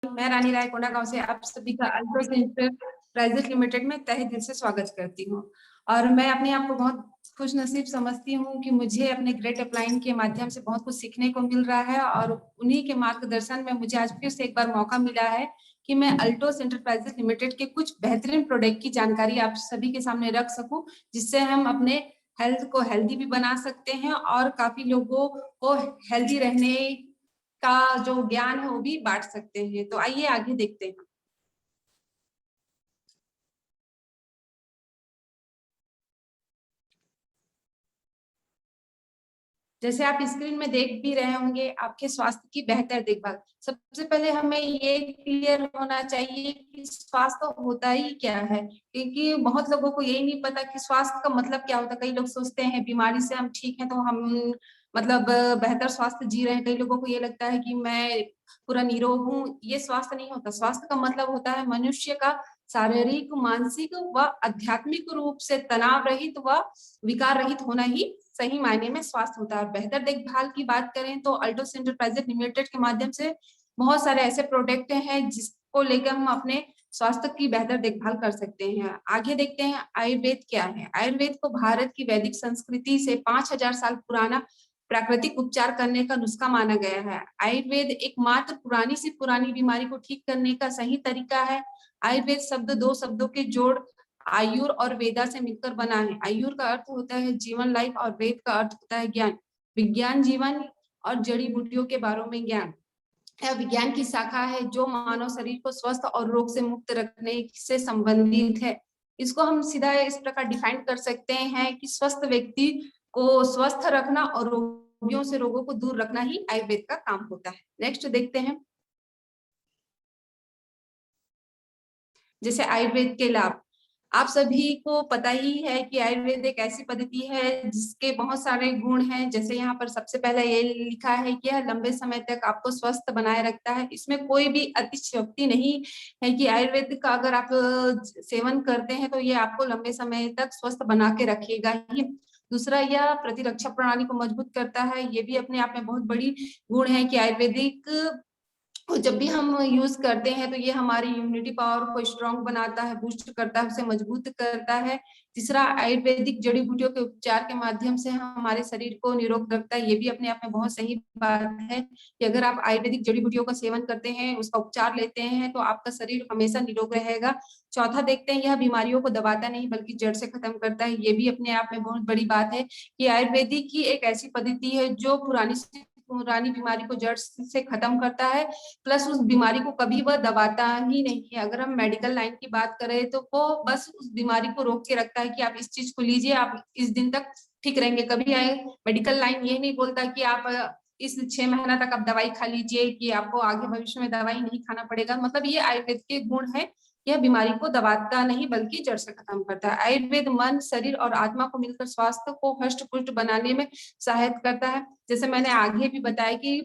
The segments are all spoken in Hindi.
मैं रानी राय कोंडागांव से आप सभी का अल्ट्रोस इंटरप्राइजेज लिमिटेड में तहे दिल से स्वागत करती हूँ। और मैं अपने आप को बहुत खुश नसीब समझती हूँ कि मुझे अपने ग्रेट अपलाइन के माध्यम से बहुत कुछ सीखने को मिल रहा है और उन्हीं के मार्गदर्शन में मुझे आज फिर से एक बार मौका मिला है कि मैं अल्ट्रोस इंटरप्राइजेज लिमिटेड के कुछ बेहतरीन प्रोडक्ट की जानकारी आप सभी के सामने रख सकूं, जिससे हम अपने हेल्थ को हेल्दी भी बना सकते हैं और काफी लोगों को हेल्दी रहने का जो ज्ञान है वो भी बांट सकते हैं। तो आइए आगे देखते हैं। जैसे आप स्क्रीन में देख भी रहे होंगे, आपके स्वास्थ्य की बेहतर देखभाल। सबसे पहले हमें ये क्लियर होना चाहिए कि स्वास्थ्य होता ही क्या है, क्योंकि बहुत लोगों को यही नहीं पता कि स्वास्थ्य का मतलब क्या होता है। कई लोग सोचते हैं बीमारी से हम ठीक हैं तो हम मतलब बेहतर स्वास्थ्य जी रहे हैं। कई लोगों को ये लगता है कि मैं पूरा निरोग हूँ। ये स्वास्थ्य नहीं होता। स्वास्थ्य का मतलब होता है मनुष्य का शारीरिक, मानसिक व आध्यात्मिक रूप से तनाव रहित व विकार रहित होना ही सही मायने में स्वास्थ्य होता है। और बेहतर देखभाल की बात करें तो अल्ट्रोस इंटरप्राइजेज लिमिटेड के माध्यम से बहुत सारे ऐसे प्रोडक्ट हैं जिसको लेकर हम अपने स्वास्थ्य की बेहतर देखभाल कर सकते हैं। आगे देखते हैं आयुर्वेद क्या है। आयुर्वेद को भारत की वैदिक संस्कृति से 5000 साल पुराना प्राकृतिक उपचार करने का नुस्खा माना गया है। आयुर्वेद एकमात्र पुरानी से पुरानी बीमारी को ठीक करने का सही तरीका है। आयुर्वेद शब्द दो शब्दों के जोड़ आयुर और वेदा से मिलकर बना है। आयुर का अर्थ होता है जीवन, लाइफ, और वेद का अर्थ होता है ज्ञान। विज्ञान जीवन और जड़ी बूटियों के बारे में ज्ञान। यह विज्ञान की शाखा है जो मानव शरीर को स्वस्थ और रोग से मुक्त रखने से संबंधित है। इसको हम सीधा इस प्रकार डिफाइन कर सकते हैं कि स्वस्थ व्यक्ति को स्वस्थ रखना और रोगियों से रोगों को दूर रखना ही आयुर्वेद का काम होता है। नेक्स्ट देखते हैं। जैसे आयुर्वेद के लाभ, आप सभी को पता ही है कि आयुर्वेद एक ऐसी पद्धति है जिसके बहुत सारे गुण हैं। जैसे यहाँ पर सबसे पहले ये लिखा है कि यह लंबे समय तक आपको स्वस्थ बनाए रखता है। इसमें कोई भी अतिशयोक्ति नहीं है कि आयुर्वेद का अगर आप सेवन करते हैं तो ये आपको लंबे समय तक स्वस्थ बना के रखेगा ही। दूसरा, यह प्रतिरक्षा प्रणाली को मजबूत करता है। ये भी अपने आप में बहुत बड़ी गुण है कि आयुर्वेदिक और जब भी हम यूज करते हैं तो ये हमारी इम्यूनिटी पावर को स्ट्रांग बनाता है, बूस्ट करता है, उसे मजबूत करता है। तीसरा, आयुर्वेदिक जड़ी बूटियों के उपचार के माध्यम से हमारे शरीर को निरोग रखता है। ये भी अपने आप में बहुत सही बात है कि अगर आप आयुर्वेदिक जड़ी बूटियों का सेवन करते हैं, उसका उपचार लेते हैं तो आपका शरीर हमेशा निरोग रहेगा। चौथा देखते हैं, यह बीमारियों को दबाता नहीं बल्कि जड़ से खत्म करता है। ये भी अपने आप में बहुत बड़ी बात है कि आयुर्वेदिक की एक ऐसी पद्धति है जो पुरानी बीमारी को जड़ से खत्म करता है, प्लस उस बीमारी को कभी वह दबाता ही नहीं है। अगर हम मेडिकल लाइन की बात करें तो वो बस उस बीमारी को रोक के रखता है कि आप इस चीज को लीजिए, आप इस दिन तक ठीक रहेंगे। कभी आए मेडिकल लाइन ये नहीं बोलता कि आप इस 6 महीना तक आप दवाई खा लीजिए, कि आपको आगे भविष्य में दवाई नहीं खाना पड़ेगा। मतलब ये आयुर्वेद के गुण है, यह बीमारी को दबाता नहीं बल्कि जड़ से खत्म करता है। आयुर्वेद मन, शरीर और आत्मा को मिलकर स्वास्थ्य को हष्ट पुष्ट बनाने में सहायता करता है। जैसे मैंने आगे भी बताया कि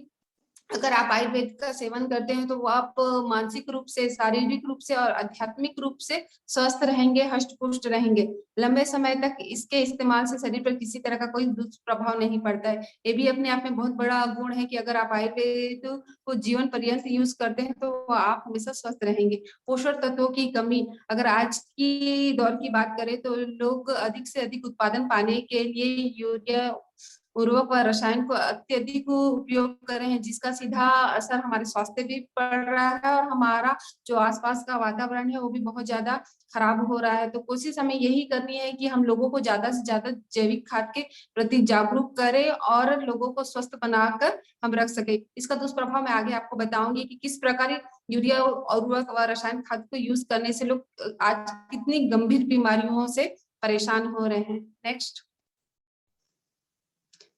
अगर आप आयुर्वेद का सेवन करते हैं तो वो आप मानसिक रूप से, शारीरिक रूप से और आध्यात्मिक रूप से स्वस्थ रहेंगे, हष्ट पुष्ट रहेंगे। लंबे समय तक इसके इस्तेमाल से शरीर पर किसी तरह का कोई दुष्प्रभाव नहीं पड़ता है। ये भी अपने आप में बहुत बड़ा गुण है कि अगर आप आयुर्वेद को जीवन पर्यंत यूज करते हैं तो आप हमेशा स्वस्थ रहेंगे। पोषक तत्वों की कमी, अगर आज की दौर की बात करें तो लोग अधिक से अधिक उत्पादन पाने के लिए यूरिया, उर्वरक व रसायन को अत्यधिक उपयोग कर रहे हैं, जिसका सीधा असर हमारे स्वास्थ्य भी पड़ रहा है और हमारा जो आसपास का वातावरण है वो भी बहुत ज्यादा खराब हो रहा है। तो कोशिश हमें यही करनी है कि हम लोगों को ज्यादा से ज्यादा जैविक खाद के प्रति जागरूक करें और लोगों को स्वस्थ बनाकर हम रख सके। इसका दुष्प्रभाव मैं आगे आपको बताऊंगी कि किस प्रकार यूरिया और उर्वरक व रसायन खाद को यूज करने से लोग आज कितनी गंभीर बीमारियों से परेशान हो रहे हैं। नेक्स्ट।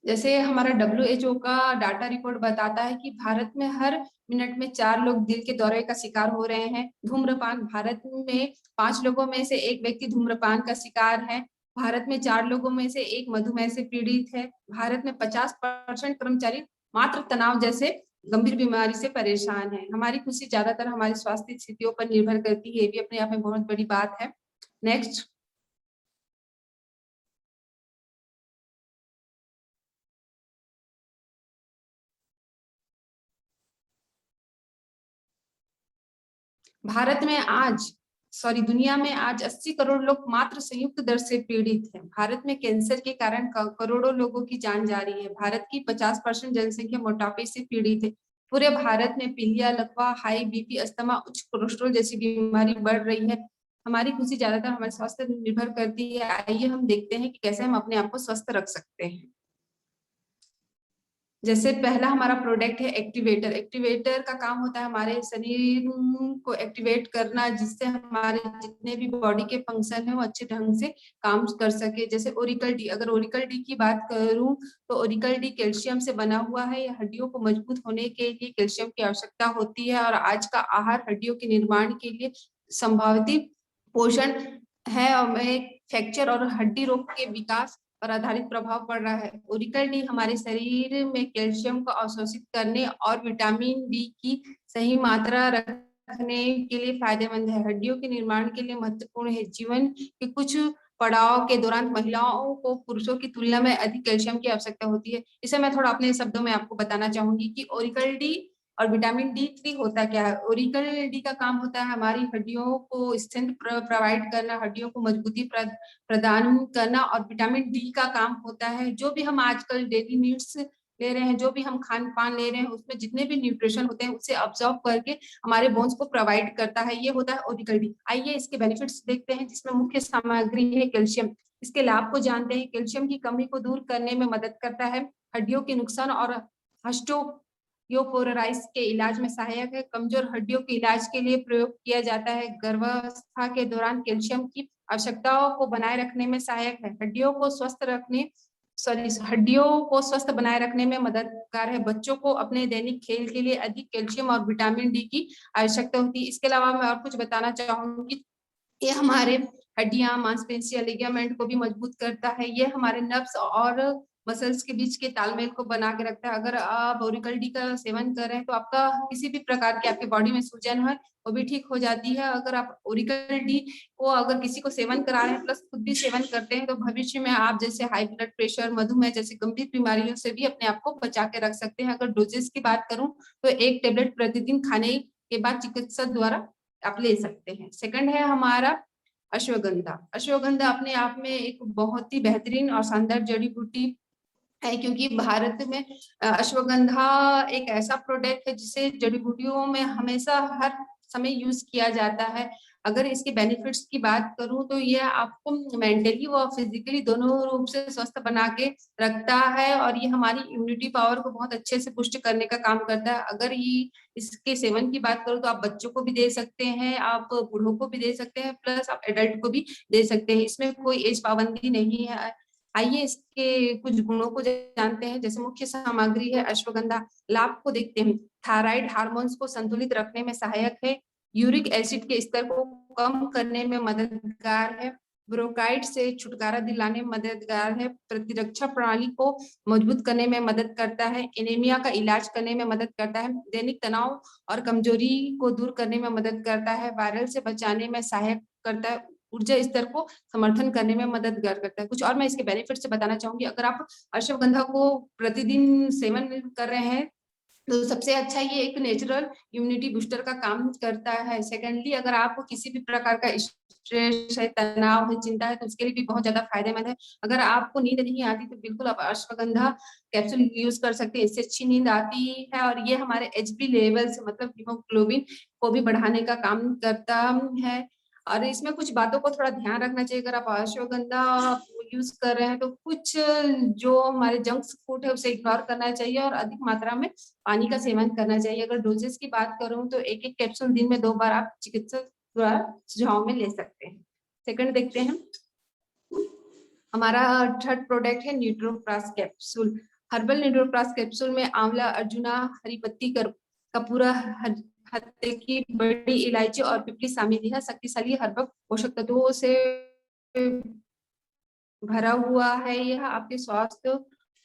जैसे हमारा WHO का डाटा रिपोर्ट बताता है कि भारत में हर मिनट में 4 लोग दिल के दौरे का शिकार हो रहे हैं। धूम्रपान, भारत में 5 लोगों में से एक व्यक्ति धूम्रपान का शिकार है। भारत में 4 लोगों में से एक मधुमेह से पीड़ित है। भारत में 50% कर्मचारी मात्र तनाव जैसे गंभीर बीमारी से परेशान है। हमारी खुशी ज्यादातर हमारी स्वास्थ्य स्थितियों पर निर्भर करती है। ये भी अपने आप में बहुत बड़ी बात है। नेक्स्ट। भारत में आज दुनिया में आज 80 करोड़ लोग मात्र संयुक्त दर से पीड़ित हैं। भारत में कैंसर के कारण करोड़ों लोगों की जान जा रही है। भारत की 50% जनसंख्या मोटापे से पीड़ित है। पूरे भारत में पीलिया, लकवा, हाई बीपी, अस्थमा, उच्च कोलेस्ट्रॉल जैसी बीमारी बढ़ रही है। हमारी खुशी ज्यादातर हमारे स्वास्थ्य पर निर्भर करती है। आइए हम देखते हैं कि कैसे हम अपने आप को स्वस्थ रख सकते हैं। जैसे पहला हमारा प्रोडक्ट है एक्टिवेटर। एक्टिवेटर का काम होता है हमारे शरीर को एक्टिवेट करना, जिससे हमारे जितने भी बॉडी के फंक्शन है वो अच्छे ढंग से काम कर सके। जैसे ओरिकल डी, अगर ओरिकल डी की बात करूं तो ओरिकल डी कैल्शियम से बना हुआ है। यह हड्डियों को मजबूत होने के लिए कैल्शियम की आवश्यकता होती है, और आज का आहार हड्डियों के निर्माण के लिए संभावित पोषण है, और फ्रैक्चर और हड्डी रोग के विकास पर आधारित प्रभाव पड़ रहा है। ओरिकल डी हमारे शरीर में कैल्शियम को अवशोषित करने और विटामिन डी की सही मात्रा रखने के लिए फायदेमंद है। हड्डियों के निर्माण के लिए महत्वपूर्ण है। जीवन के कुछ पड़ाव के दौरान महिलाओं को पुरुषों की तुलना में अधिक कैल्शियम की आवश्यकता होती है। इसे मैं थोड़ा अपने शब्दों में आपको बताना चाहूंगी कि ओरिकल डी और विटामिन डी3 होता क्या है। ओरिकल डी का काम होता है हमारी हड्डियों को स्ट्रेंथ प्रोवाइड करना, हड्डियों को मजबूती प्रदान करना, और विटामिन डी का काम होता है जो भी हम आजकल डेली नीड्स ले रहे हैं, जो भी हम खान पान ले रहे हैं, उसमें जितने भी न्यूट्रिशन होते हैं उसे ऑब्जॉर्व करके हमारे बोन्स को प्रोवाइड करता है। ये होता है ओरिकल डी। आइए इसके बेनिफिट्स देखते हैं, जिसमें मुख्य सामग्री है कैल्शियम। इसके लाभ को जानते हैं। कैल्शियम की कमी को दूर करने में मदद करता है। हड्डियों के नुकसान और ऑस्टियोपोरोसिस के इलाज में सहायक है। कमजोर हड्डियों के इलाज के लिए प्रयोग किया जाता है। गर्भावस्था के दौरान कैल्शियम की आवश्यकताओं को बनाए रखने में सहायक है। हड्डियों को स्वस्थ बनाए रखने में मददगार है। बच्चों को अपने दैनिक खेल के लिए अधिक कैल्शियम और विटामिन डी की आवश्यकता होती है। इसके अलावा मैं और कुछ बताना चाहूंगी। ये हमारे हड्डियां, मांसपेशियां, लिगामेंट को भी मजबूत करता है। ये हमारे नर्व्स और मसल्स के बीच के तालमेल को बना के रखता है। अगर आप ओरिकल डी का सेवन कर रहे हैं तो आपका किसी भी प्रकार की आपके बॉडी में सूजन है वो भी ठीक हो जाती है। अगर आप ओरिकल डी को अगर किसी को सेवन करा रहे हैं प्लस खुद भी सेवन करते हैं तो भविष्य में आप जैसे हाई ब्लड प्रेशर, मधुमेह जैसी गंभीर बीमारियों से भी अपने आप को बचा के रख सकते हैं। अगर डोजेस की बात करूं तो 1 टेबलेट प्रतिदिन खाने के बाद चिकित्सक द्वारा आप ले सकते हैं। सेकंड है हमारा अश्वगंधा। अश्वगंधा अपने आप में एक बहुत ही बेहतरीन और शानदार जड़ी बूटी है, क्योंकि भारत में अश्वगंधा एक ऐसा प्रोडक्ट है जिसे जड़ी बूटियों में हमेशा हर समय यूज किया जाता है। अगर इसके बेनिफिट्स की बात करूं तो यह आपको मेंटली व फिजिकली दोनों रूप से स्वस्थ बना के रखता है, और ये हमारी इम्यूनिटी पावर को बहुत अच्छे से पुष्ट करने का काम करता है। अगर ये इसके सेवन की बात करूं तो आप बच्चों को भी दे सकते हैं, आप बूढ़ों को भी दे सकते हैं, प्लस आप एडल्ट को भी दे सकते हैं। इसमें कोई एज पाबंदी नहीं है। आइए इसके कुछ गुणों को जानते हैं। जैसे मुख्य सामग्री है अश्वगंधा। लाभ को देखते हैं। थायराइड हार्मोन्स को संतुलित रखने में सहायक है। यूरिक एसिड के स्तर को कम करने में मददगार है। ब्रोंकाइटिस से छुटकारा दिलाने में मददगार है। प्रतिरक्षा प्रणाली को मजबूत करने में मदद करता है। एनीमिया का इलाज करने में मदद करता है। दैनिक तनाव और कमजोरी को दूर करने में मदद करता है। वायरल से बचाने में सहायक करता है। ऊर्जा स्तर को समर्थन करने में मददगार करता है। कुछ और मैं इसके बेनिफिट से बताना चाहूंगी। अगर आप अश्वगंधा को प्रतिदिन सेवन कर रहे हैं तो सबसे अच्छा ये एक नेचुरल इम्यूनिटी बूस्टर का काम करता है। सेकेंडली, अगर आपको किसी भी प्रकार का स्ट्रेस है, तनाव है, चिंता है तो उसके लिए भी बहुत ज्यादा फायदेमंद है। अगर आपको नींद नहीं आती तो बिल्कुल आप अश्वगंधा कैप्सूल यूज कर सकते हैं, इससे अच्छी नींद आती है। और ये हमारे एचबी लेवल्स मतलब हीमोग्लोबिन को भी बढ़ाने का काम करता है। और इसमें कुछ बातों को थोड़ा ध्यान रखना चाहिए। अगर आप अश्वगंधा यूज कर रहे हैं तो कुछ जो हमारे जंक फूड है उसे इग्नोर करना चाहिए और अधिक मात्रा में पानी का सेवन करना चाहिए। अगर डोजेस की बात करूं तो 1-1 कैप्सूल दिन में 2 बार आप चिकित्सक द्वारा सुझाव में ले सकते हैं। सेकंड देखते हैं। हमारा थर्ड प्रोडक्ट है न्यूट्रोप्लास कैप्सूल। हर्बल न्यूट्रोप्लास कैप्सूल में आंवला, अर्जुना, हरी पत्ती का पूरा हत्ते की बड़ी इलायची और पिपली शामिल है। शक्तिशाली हर्बल पोषक तत्वों से भरा हुआ है। यह आपके स्वास्थ्य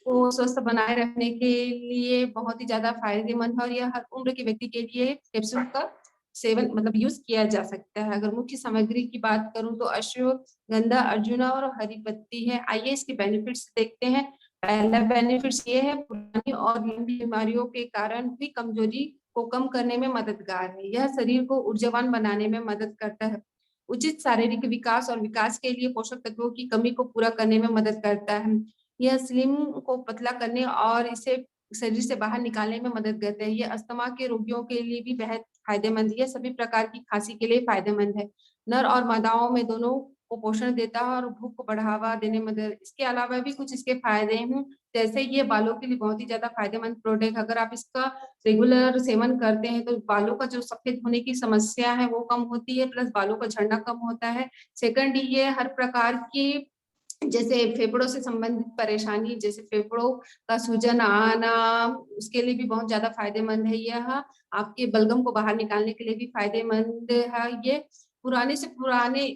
को स्वस्थ बनाए रखने के लिए बहुत ही ज्यादा फायदेमंद है, और यह हर उम्र के व्यक्ति के लिए कैप्सूल का सेवन मतलब यूज किया जा सकता है। अगर मुख्य सामग्री की बात करूं तो अश्वगंधा, अर्जुना और हरी पत्ती है। आइए इसके बेनिफिट्स देखते हैं। पहला बेनिफिट्स ये है, पुरानी और लंबी बीमारियों के कारण भी कमजोरी को कम करने में मददगार है। यह शरीर को ऊर्जावान बनाने में मदद करता है। उचित शारीरिक विकास और विकास के लिए पोषक तत्वों की कमी को पूरा करने में मदद करता है। यह स्लिम को पतला करने और इसे शरीर से बाहर निकालने में मदद करता है। यह अस्थमा के रोगियों के लिए भी बेहद फायदेमंद है। यह सभी प्रकार की खांसी के लिए फायदेमंद है। नर और मादाओं में दोनों को पोषण देता है और भूख को बढ़ावा देने में मदद। इसके अलावा भी कुछ इसके फायदे हैं, जैसे ये बालों के लिए बहुत ही ज्यादा फायदेमंद प्रोडक्ट। अगर आप इसका रेगुलर सेवन करते हैं तो बालों का जो सफेद होने की समस्या है वो कम होती है, प्लस बालों का झड़ना कम होता है। सेकंड, ये हर प्रकार की जैसे फेफड़ों से संबंधित परेशानी, जैसे फेफड़ों का सूजन आना, उसके लिए भी बहुत ज्यादा फायदेमंद है। यह आपके बलगम को बाहर निकालने के लिए भी फायदेमंद है। ये पुराने से पुराने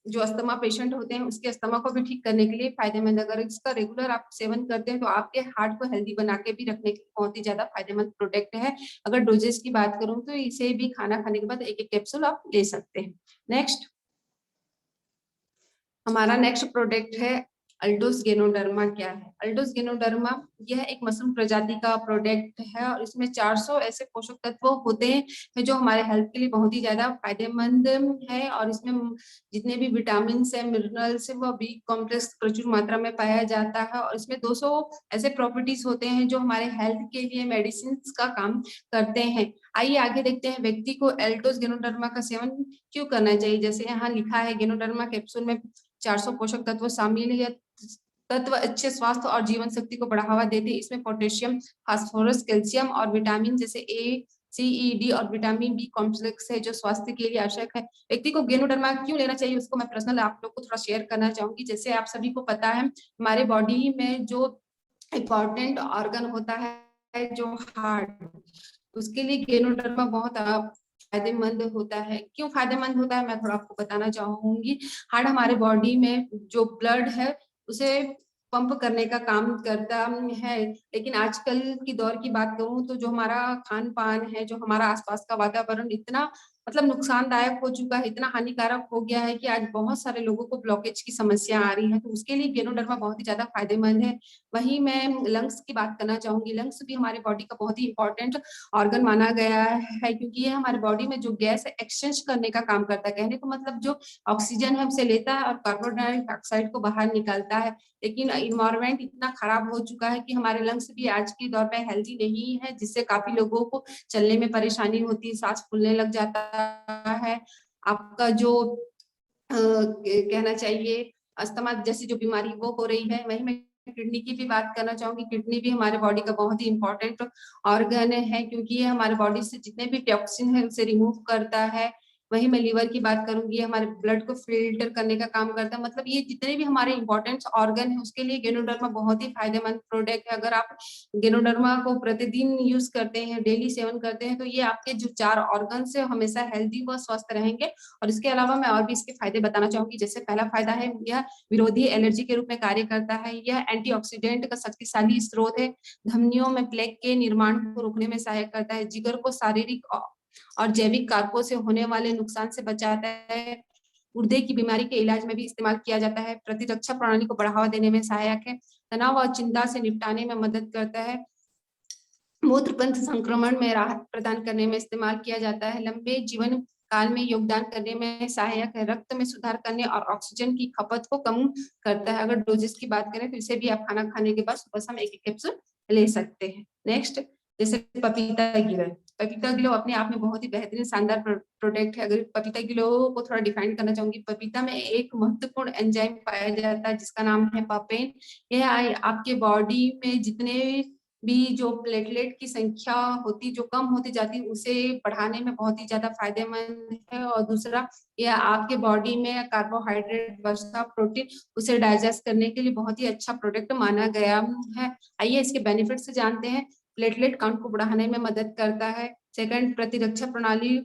जो अस्थमा पेशेंट होते हैं उसके अस्थमा को भी ठीक करने के लिए फायदेमंद। अगर इसका रेगुलर आप सेवन करते हैं तो आपके हार्ट को हेल्दी बना के भी रखने के लिए बहुत ही ज्यादा फायदेमंद प्रोडक्ट है। अगर डोजेस की बात करूं तो इसे भी खाना खाने के बाद एक एक कैप्सूल आप ले सकते हैं। नेक्स्ट, हमारा नेक्स्ट प्रोडक्ट है अल्डोस गेनोडर्मा। क्या है अल्डोस गेनोडर्मा? यह एक मशरूम प्रजाति का प्रोडक्ट है और इसमें 400 ऐसे पोषक तत्व होते हैं जो हमारे हेल्थ के लिए बहुत ही ज्यादा फायदेमंद है। और इसमें जितने भी विटामिन है, मिनरल्स है, वह बी कॉम्प्लेक्स प्रचुर मात्रा में पाया जाता है। और इसमें 200 ऐसे प्रॉपर्टीज होते हैं जो हमारे हेल्थ के लिए मेडिसिन का काम करते हैं। आइए आगे देखते हैं व्यक्ति को एल्डोस गेनोडर्मा का सेवन क्यों करना चाहिए। जैसे यहाँ लिखा है, गेनोडर्मा कैप्सूल में 400 पोषक तत्व शामिल है। तत्व अच्छे स्वास्थ्य और जीवन शक्ति को बढ़ावा देते हैं। इसमें पोटेशियम, फास्फोरस, कैल्शियम और विटामिन जैसे ए, सी, ई, डी और विटामिन बी कॉम्प्लेक्स है जो स्वास्थ्य के लिए आवश्यक है। व्यक्ति को गेनोडर्मा क्यों लेना चाहिए उसको मैं पर्सनल आप लोग को थोड़ा शेयर करना चाहूंगी। जैसे आप सभी को पता है, हमारे बॉडी में जो इम्पोर्टेंट ऑर्गन होता है जो हार्ट, उसके लिए गेनोडर्मा बहुत फायदेमंद होता है। क्यों फायदेमंद होता है मैं थोड़ा आपको बताना चाहूंगी। हार्ट हमारे बॉडी में जो ब्लड है उसे पंप करने का काम करता है। लेकिन आजकल की दौर की बात करूं तो जो हमारा खान पान है, जो हमारा आसपास का वातावरण इतना मतलब नुकसानदायक हो चुका है, इतना हानिकारक हो गया है कि आज बहुत सारे लोगों को ब्लॉकेज की समस्या आ रही है। तो उसके लिए गेनोडर्मा बहुत ही ज्यादा फायदेमंद है। वहीं मैं लंग्स की बात करना चाहूंगी। लंग्स भी हमारे बॉडी का बहुत ही इंपॉर्टेंट ऑर्गन माना गया है, क्योंकि ये हमारे बॉडी में जो गैस एक्सचेंज करने का काम करता है। कहने को मतलब जो ऑक्सीजन है उसे लेता है और कार्बन डाइऑक्साइड को बाहर निकालता है। लेकिन इन्वायरमेंट इतना खराब हो चुका है कि हमारे लंग्स भी आज के दौर पे हेल्दी नहीं है, जिससे काफी लोगों को चलने में परेशानी होती है, सांस फूलने लग जाता है। आपका जो कहना चाहिए अस्थमा जैसी जो बीमारी वो हो रही है। वहीं मैं किडनी की भी बात करना चाहूंगी। किडनी भी हमारे बॉडी का बहुत ही इंपॉर्टेंट ऑर्गन है, क्योंकि ये हमारे बॉडी से जितने भी टॉक्सिन है उसे रिमूव करता है। वहीं मैं लीवर की बात करूंगी, हमारे ब्लड को फिल्टर करने का काम करता है। मतलब ये जितने भी हमारे इंपॉर्टेंट ऑर्गन है उसके लिए गेनोडर्मा बहुत ही फायदेमंद प्रोडक्ट है। अगर आप गेनोडर्मा को प्रतिदिन यूज करते हैं, डेली सेवन करते हैं, तो ये आपके जो 4 ऑर्गन है हमेशा हेल्दी व स्वस्थ रहेंगे। और इसके अलावा मैं और भी इसके फायदे बताना चाहूंगी। जैसे पहला फायदा है, यह विरोधी एलर्जी के रूप में कार्य करता है। यह एंटीऑक्सीडेंट का शक्तिशाली स्रोत है। धमनियों में प्लेक के निर्माण को रोकने में सहायक करता है। जिगर को शारीरिक और जैविक कारकों से होने वाले नुकसान से बचाता है। गुर्दे की बीमारी के इलाज में भी इस्तेमाल किया जाता है। प्रतिरक्षा प्रणाली को बढ़ावा देने में सहायक है। तनाव और चिंता से निपटाने में मदद करता है। मूत्रपंथ संक्रमण में राहत प्रदान करने में इस्तेमाल किया जाता है। लंबे जीवन काल में योगदान करने में सहायक है। रक्त में सुधार करने और ऑक्सीजन की खपत को कम करता है। अगर डोजेस की बात करें तो इसे भी आप खाना खाने के बाद सुबह शाम एक कैप्सूल ले सकते हैं। नेक्स्ट, जैसे पपीता गिलो। पपीता गिलो अपने आप में बहुत ही बेहतरीन शानदार प्रोडक्ट है। अगर पपीता गिलो को थोड़ा डिफाइन करना चाहूंगी, पपीता में एक महत्वपूर्ण एंजाइम पाया जाता है जिसका नाम है पापेन। यह आपके बॉडी में जितने भी जो प्लेटलेट की संख्या होती जो कम होती जाती है उसे बढ़ाने में बहुत ही ज्यादा फायदेमंद है। और दूसरा, यह आपके बॉडी में कार्बोहाइड्रेट वसा प्रोटीन उसे डाइजेस्ट करने के लिए बहुत ही अच्छा प्रोडक्ट माना गया है। आइए इसके बेनिफिट से जानते हैं। प्लेटलेट काउंट को बढ़ाने में मदद करता है। सेकंड, प्रतिरक्षा प्रणाली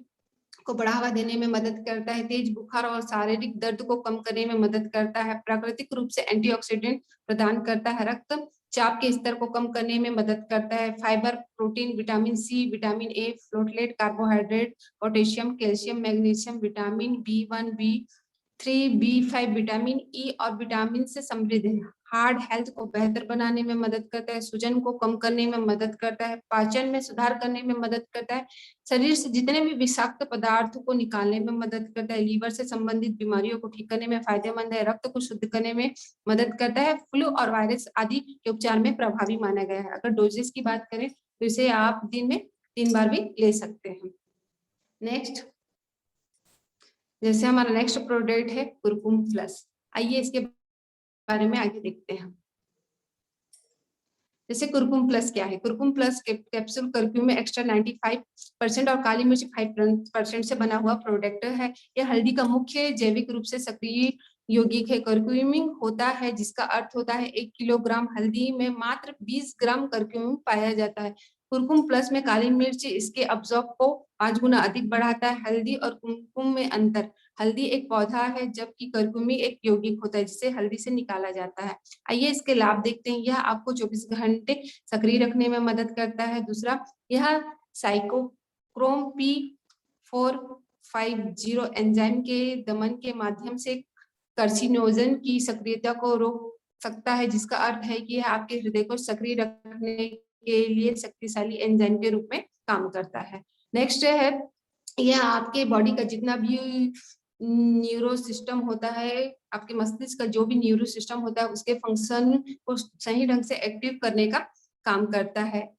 को बढ़ावा देने में मदद करता है। तेज बुखार और शारीरिक दर्द को कम करने में मदद करता है। प्राकृतिक रूप से एंटीऑक्सीडेंट प्रदान करता है। रक्त चाप के स्तर को कम करने में मदद करता है। Fibre, protein, vitamin C, vitamin A, folate, carbohydrate, potassium, calcium, magnesium, vitamin B1, B 3B5 vitamin E और विटामिन से समृद्ध है। हार्ट हेल्थ को बेहतर बनाने में मदद करता है, सूजन को कम करने में मदद करता है, पाचन में सुधार करने में मदद करता है, शरीर से जितने भी विषाक्त पदार्थों को निकालने में मदद करता है, लीवर से संबंधित बीमारियों को ठीक करने में फायदेमंद है, रक्त को शुद्ध करने में मदद करता है, फ्लू और वायरस आदि के उपचार में प्रभावी माना गया है। अगर डोजेस की बात करें तो इसे आप दिन में 3 बार भी ले सकते हैं। नेक्स्ट, जैसे हमारा नेक्स्ट प्रोडक्ट है कुरकुम प्लस। आइए इसके बारे में आगे देखते हैं। जैसे कुरकुम प्लस क्या है? Kurkumbh plus capsule curcumin extra 95% और काली मिर्च 5% से बना हुआ प्रोडक्ट है। यह हल्दी का मुख्य जैविक रूप से सक्रिय यौगिक है। करक्यूमिन होता है जिसका अर्थ होता है 1 किलोग्राम हल्दी में मात्र 20 ग्राम करक्यूमिन पाया जाता है। कुरकुम प्लस में काली मिर्च इसके अब्जॉर्ब को 5 गुना अधिक बढ़ाता है। हल्दी और कुमकुम में अंतर: हल्दी एक पौधा है जबकि करक्यूमिन एक यौगिक होता है जिसे हल्दी से निकाला जाता है। आइए इसके लाभ देखते हैं। यह आपको 24 घंटे सक्रिय रखने में मदद करता है। दूसरा, यह साइटोक्रोम P450 एंजाइम के दमन के माध्यम से कार्सिनोजन की सक्रियता को रोक सकता है, जिसका अर्थ है कि यह आपके हृदय को सक्रिय रखने के लिए शक्तिशाली एंजाइम के रूप में काम करता है। नेक्स्ट है, यह आपके बॉडी का जितना भी न्यूरो सिस्टम होता है, आपके मस्तिष्क का जो भी न्यूरो सिस्टम होता है उसके फंक्शन को सही ढंग से एक्टिव करने का काम करता है।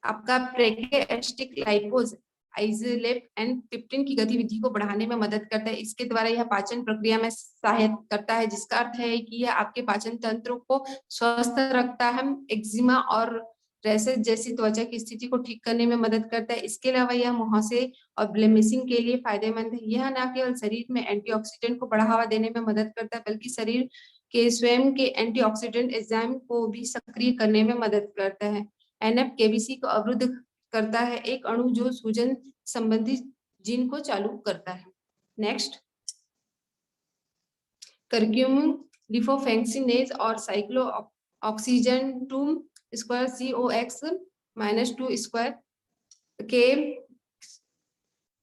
आपका प्रेकेस्टिक लाइपोज आइसोलेट एंड ट्रिप्टिन की गतिविधि को बढ़ाने में मदद करता है। इसके द्वारा यह पाचन प्रक्रिया में सहायता करता है, जिसका अर्थ है कि यह आपके पाचन तंत्र को स्वस्थ रखता है। एक्जिमा और रैशेस जैसी त्वचा की स्थिति को ठीक करने में मदद करता है। इसके अलावा यह मुहासे और ब्लेमिशिंग के लिए फायदेमंद है। यह न केवल शरीर में एंटीऑक्सीडेंट को बढ़ावा देने में मदद करता है बल्कि शरीर के स्वयं के एंटीऑक्सीडेंट एंजाइम को भी सक्रिय करने में मदद करता है। एनएफ केबीसी को अवरुद्ध करता है, एक अणु जो सूजन संबंधित जीन को चालू करता है। नेक्स्ट, करक्यूमिन लिफोफेंसिनेज और साइक्लो ऑक्सीजन 2 COX-2 के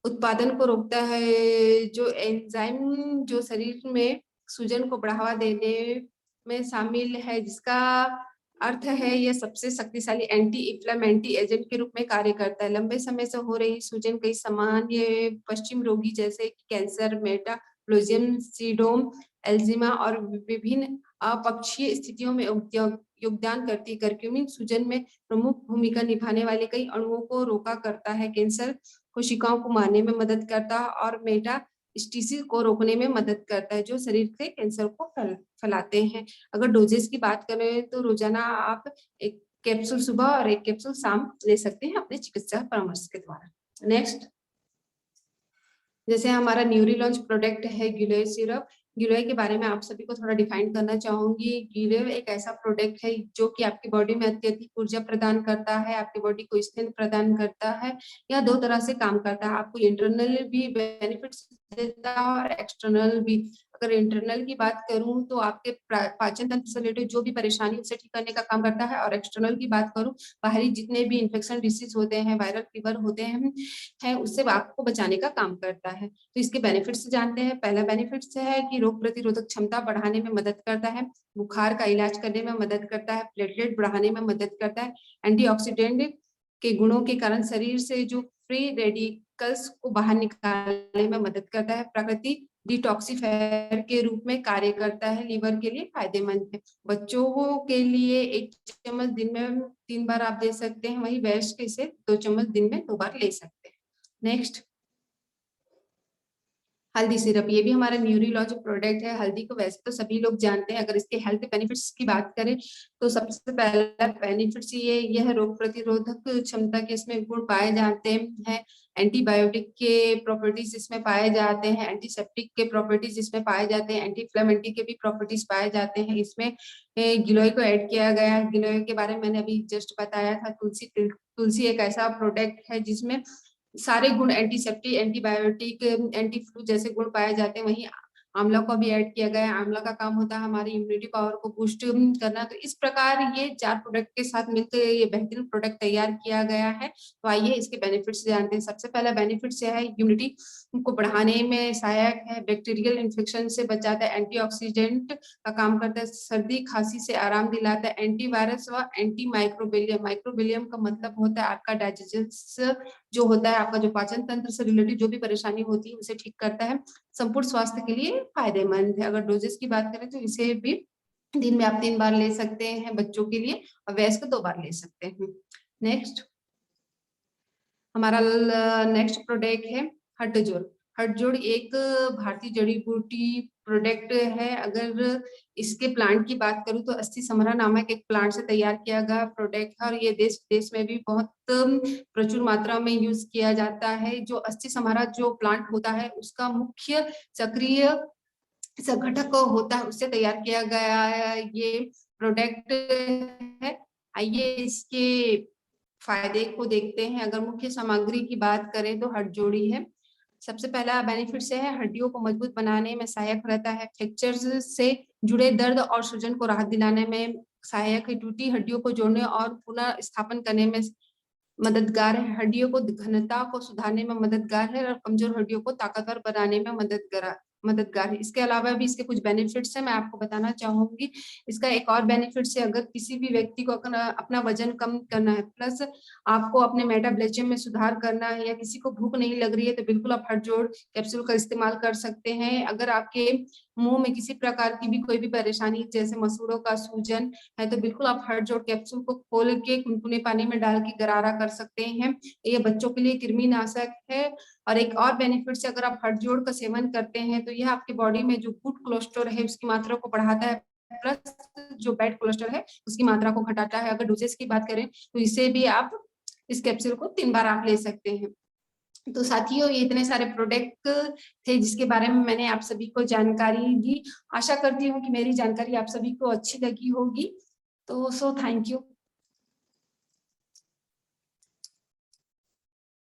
उत्पादन को रोकता है, जो एंजाइम जो शरीर में सूजन को बढ़ावा देने में शामिल है, जिसका अर्थ है यह सबसे शक्तिशाली एंटी इंफ्लेमेटरी एजेंट के रूप में कार्य करता है। लंबे समय से हो रही सूजन कई सामान्य पश्चिम रोगी जैसे कैंसर, मेटाप्लोजियम सिंड्रोम, एल्जीमा और विभिन्न अपक्षीय स्थितियों में योगदान करती है। करक्यूमिन सूजन में प्रमुख भूमिका निभाने वाले कई अणुओं को रोका करता है, कैंसर कोशिकाओं को मारने में मदद करता है और मेटास्टेसिस को रोकने में मदद करता है, जो शरीर से कैंसर को फैलाते हैं। अगर डोजेस की बात करें तो रोजाना आप 1 कैप्सूल सुबह और 1 कैप्सूल शाम ले सकते हैं अपने चिकित्सक परामर्श के द्वारा। नेक्स्ट, जैसे हमारा न्यूरी लॉन्च प्रोडक्ट है गिलोय सिरप। गिलोय के बारे में आप सभी को थोड़ा डिफाइन करना चाहूंगी। गिलोय एक ऐसा प्रोडक्ट है जो कि आपकी बॉडी में अत्यधिक ऊर्जा प्रदान करता है, आपकी बॉडी को स्ट्रेंथ प्रदान करता है। यह 2 तरह से काम करता है, आपको इंटरनल भी बेनिफिट्स देता है और एक्सटर्नल भी। अगर इंटरनल की बात करूं तो आपके पाचन तंत्र से रिलेटेड जो भी परेशानी उसे ठीक करने का काम करता है, और एक्सटर्नल की बात करूं बाहरी जितने भी इन्फेक्शन डिसीज होते हैं, वायरल फीवर होते हैं उससे आपको बचाने का काम करता है। तो इसके बेनिफिट्स जानते हैं। पहला बेनिफिट्स है कि रोग प्रतिरोधक क्षमता बढ़ाने में मदद करता है, बुखार का इलाज करने में मदद करता है, प्लेटलेट बढ़ाने में मदद करता है, एंटीऑक्सीडेंट के गुणों के कारण शरीर से जो फ्री रेडिकल्स को बाहर निकालने में मदद करता है, प्राकृतिक डिटॉक्सिफायर के रूप में कार्य करता है, लीवर के लिए फायदेमंद है। बच्चों के लिए 1 चम्मच दिन में 3 बार आप दे सकते हैं, वही वयस्क इसे 2 चम्मच दिन में 2 बार ले सकते हैं। नेक्स्ट, हल्दी सिरप, ये भी हमारा न्यूरीलॉजी प्रोडक्ट है। हल्दी को वैसे तो सभी लोग जानते हैं, अगर इसके हेल्थ बेनिफिट्स की बात करें तो सबसे पहला बेनिफिट्स यह रोग प्रतिरोधक क्षमता के इसमें गुण पाए जाते हैं, एंटीबायोटिक के प्रॉपर्टीज इसमें पाए जाते हैं, एंटीसेप्टिक के प्रॉपर्टीज इसमें पाए जाते हैं, एंटी इन्फ्लेमेटरी के भी प्रॉपर्टीज पाए जाते हैं। इसमें गिलोय को ऐड किया गया है। गिलोय के बारे में मैंने अभी जस्ट बताया था। तुलसी एक ऐसा प्रोडक्ट है जिसमें सारे गुण एंटीसेप्टिक, एंटीबायोटिक, एंटी फ्लू जैसे गुण पाए जाते हैं। वहीं आंवला को भी ऐड किया गया है। आंवला का काम होता है हमारी इम्यूनिटी पावर को बूस्ट करना। तो इस प्रकार ये 4 प्रोडक्ट के साथ मिलकर ये बेहतरीन प्रोडक्ट तैयार किया गया है। तो आइए इसके बेनिफिट्स जानते हैं। सबसे पहला बेनिफिट्स है इम्यूनिटी को बढ़ाने में सहायक है, बैक्टीरियल इन्फेक्शन से बचाता है, एंटीऑक्सीडेंट का काम करता है, सर्दी खांसी से आराम दिलाता है, एंटीवायरस व एंटी माइक्रोबिलियम। माइक्रोबिलियम का मतलब होता है आपका डाइजेशन जो होता है, आपका जो पाचन तंत्र से रिलेटेड जो भी परेशानी होती है उसे ठीक करता है, संपूर्ण स्वास्थ्य के लिए फायदेमंद है। अगर डोजेस की बात करें तो इसे भी दिन में आप 3 बार ले सकते हैं बच्चों के लिए, और वयस्क 2 बार ले सकते हैं। नेक्स्ट हमारा नेक्स्ट प्रोडक्ट है हटजोड़। हटजोड़ एक भारतीय जड़ी बूटी प्रोडक्ट है। अगर इसके प्लांट की बात करूं तो अस्थि समरा नामक एक प्लांट से तैयार किया गया प्रोडक्ट है, और ये देश विदेश में भी बहुत प्रचुर मात्रा में यूज किया जाता है। जो अस्थि समरा जो प्लांट होता है उसका मुख्य सक्रिय घटक होता है, उससे तैयार किया गया ये प्रोडक्ट है। आइए इसके फायदे को देखते हैं। अगर मुख्य सामग्री की बात करें तो हटजोड़ी है। सबसे पहला बेनिफिट से है हड्डियों को मजबूत बनाने में सहायक रहता है, फ्रैक्चर से जुड़े दर्द और सूजन को राहत दिलाने में सहायक है, टूटी हड्डियों को जोड़ने और पुनः स्थापन करने में मददगार है, हड्डियों को घनता को सुधारने में मददगार है, और कमजोर हड्डियों को ताकतवर बनाने में मददगार है। इसके अलावा भी इसके कुछ बेनिफिट्स हैं, मैं आपको बताना चाहूंगी। इसका एक और बेनिफिट्स है, अगर किसी भी व्यक्ति को अपना वजन कम करना है, प्लस आपको अपने मेटाबॉलिज्म में सुधार करना है, या किसी को भूख नहीं लग रही है, तो बिल्कुल आप हटजोड़ कैप्सूल का इस्तेमाल कर सकते हैं। अगर आपके मुंह में किसी प्रकार की भी कोई भी परेशानी जैसे मसूड़ों का सूजन है, तो बिल्कुल आप हटजोड़ कैप्सूल को खोल के कुनकुने पानी में डाल के गरारा कर सकते हैं। ये बच्चों के लिए कृमिनाशक है। और एक और बेनिफिट से अगर आप हटजोड़ का सेवन करते हैं तो यह आपके बॉडी में जो गुड कोलेस्ट्रॉल है उसकी मात्रा को बढ़ाता है, प्लस जो बैड कोलेस्ट्रॉल है उसकी मात्रा को घटाता है। अगर डोजेस की बात करें तो इसे भी आप इस कैप्सूल को 3 बार आप ले सकते हैं। तो साथियों, ये इतने सारे प्रोडक्ट थे जिसके बारे में मैंने आप सभी को जानकारी दी। आशा करती हूँ कि मेरी जानकारी आप सभी को अच्छी लगी होगी। तो थैंक यू।